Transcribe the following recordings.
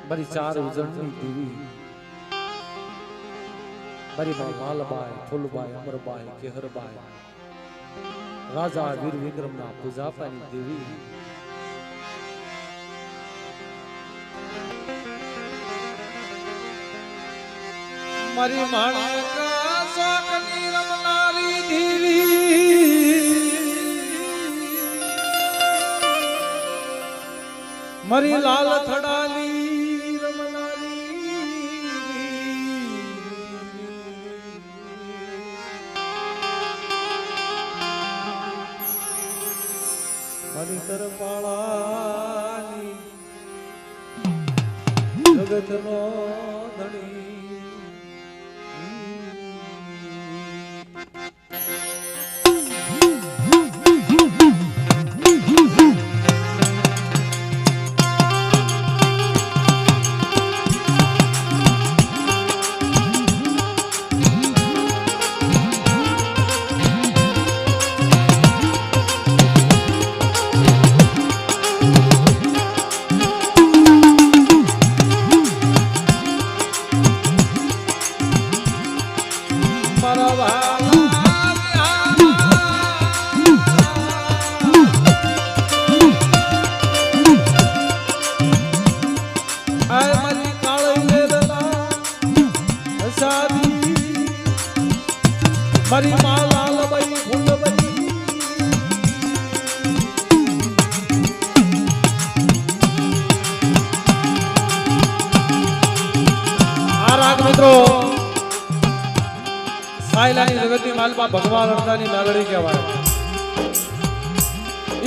મારી ચાર ઉજળની દેવી મારી માં માલબાઈ, ફૂલબાઈ, અમરબાઈ, કેહરબાઈ, રાજા વીર વિક્રમના પૂજાપાની દેવી મારી માણિક શોકની રમનારી દેવી મારી લાલ થડાલી રમનારી મારી તરપાળાની જગતનો ધણી મારી માં લાલબાઈ ફૂલબાઈ આ રાગ મિત્રો સાયલાની જગતની માલપા ભગવાન અર્ધાની નાગડી કહેવાય.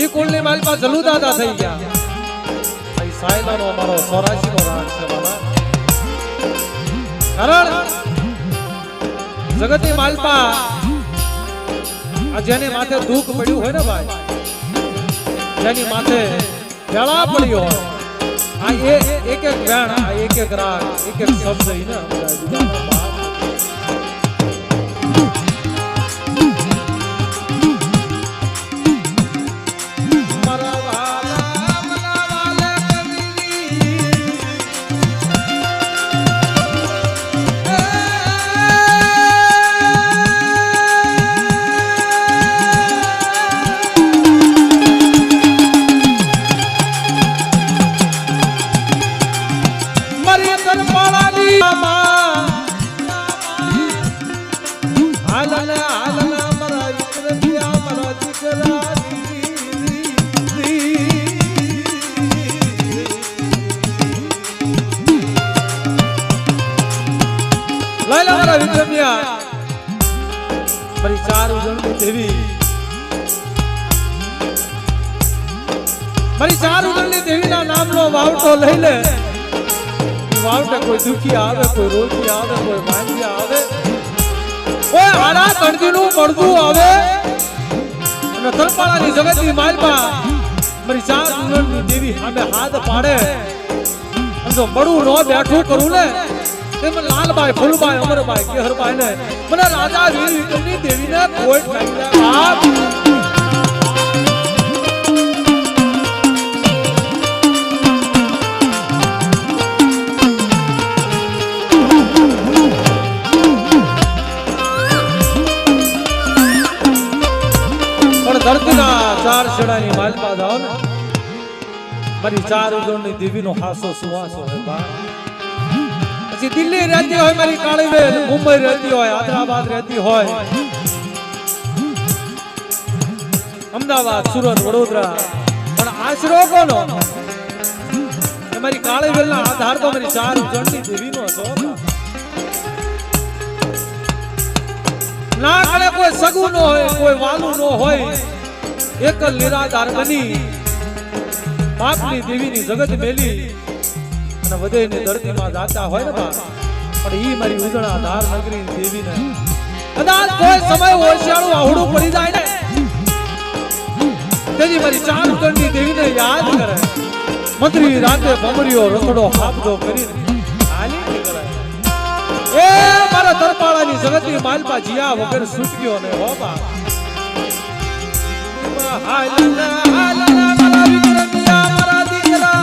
ઈ કુળની માલપા જલુ દાદા થઈ ગયા. આ સાયલાનો અમારો 84 નો રાગ છે બાબા. કારણ જગતની માલપા જેની માથે દુઃખ પડ્યું હોય ને ભાઈ, જેની માથે વેળા પડ્યો હોય, આ એક એક વેણ, આ એક એક રાગ, એક એક શબ્દ મારી ચાર ઉજળની દેવી, મારી ચાર ઉજળની દેવીના નામનો વાવટો લઈ લે. વાવટે કોઈ દુખી આવે, કોઈ રોગી આવે, કોઈ માંદી આવે, કોઈ હારા તણજીનું પડદું આવે, અને તરપાળાની જગતની માલપા મારી ચાર ઉજળની દેવી સામે હાથ પાડે. જો બડું નો બેઠું કરું ને તેમ લાલબાઈ, ફૂલબાઈ, અમરબાઈ, કેહરબાઈ ને મને રાજા વીર વિક્રમની દેવીને કોઈ બાપ પણ ધરતીના ચાર છેડાની માલપા જાઓ ને મારી ચાર ઉજળની દેવીનો હાસો સુવાસો હે બા. પછી દિલ્હી રહેતી હોય મારી કાળીબેન, મુંબઈ રહેતી હોય, હૈદરાબાદ રહેતી હોય, અમદાવાદ, સુરત, વડોદરા, પણ આશરો કોનો? મારી કાળીબેનના આધાર તો મારી ચાર ઉજળની દેવીનો હતો. ના કણે કોઈ સગું ન હોય, કોઈ વાલું ન હોય, એક નિરાધાર બની બાપની દેવીની જગત મેલી અને વધેની ધરતીમાં જાતા હોય ને બા, પણ ઈ મારી ઉજળા ધાર નગરી દેવીને કદાચ કોઈ સમય હોશિયાળું આવડું પડી જાય ને તેજી મારી ચાર ઉજળની દેવીને યાદ કરે. મંત્રી રાતે ભમરીઓ રખડો હાપડો કરીને હાલી નીકળે. એ મારા તરપાળાની જગતની માલપા જીયા વગર છૂટ્યો ને હો બા. હાલના હાલના મારા વિક્રમિયા મારા દીકરા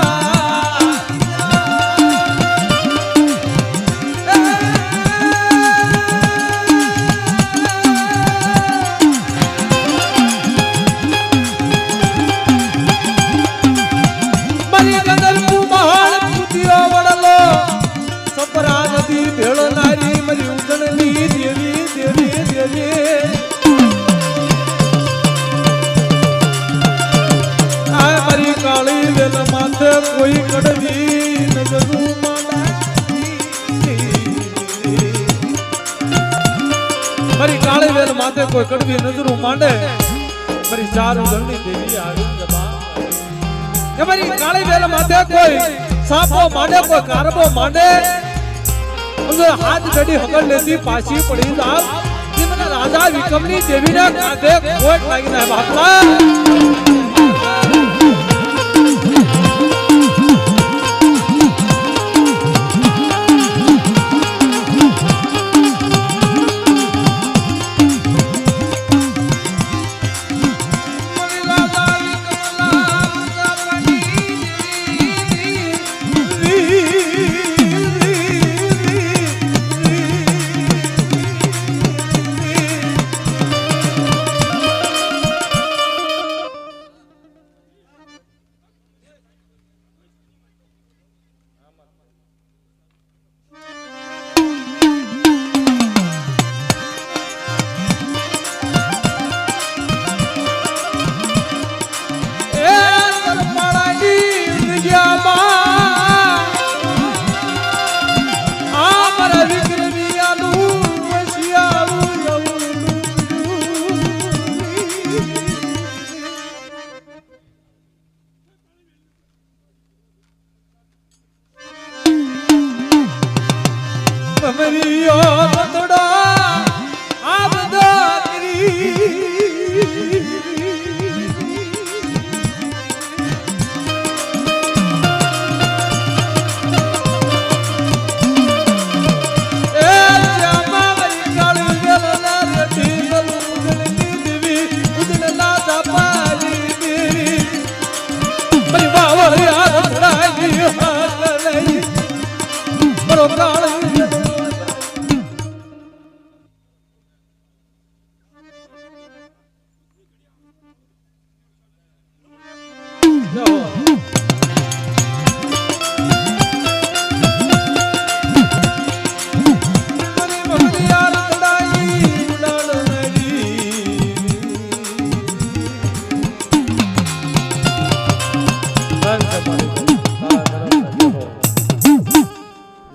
માથે કોઈ કડવી નજરું માંડે મારી ચાર ગણની દેવી આવી જબા કે મારી કાળી વેલ માથે કોઈ સાપો માંડે કોઈ કારબો માંડે અંદર હાથ ગડી હગલ લેતી પાછી પડી જાવ કે મને રાજા વિક્રમની દેવીના કાંધે કોટ લાગીને બાપલા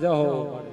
જય હો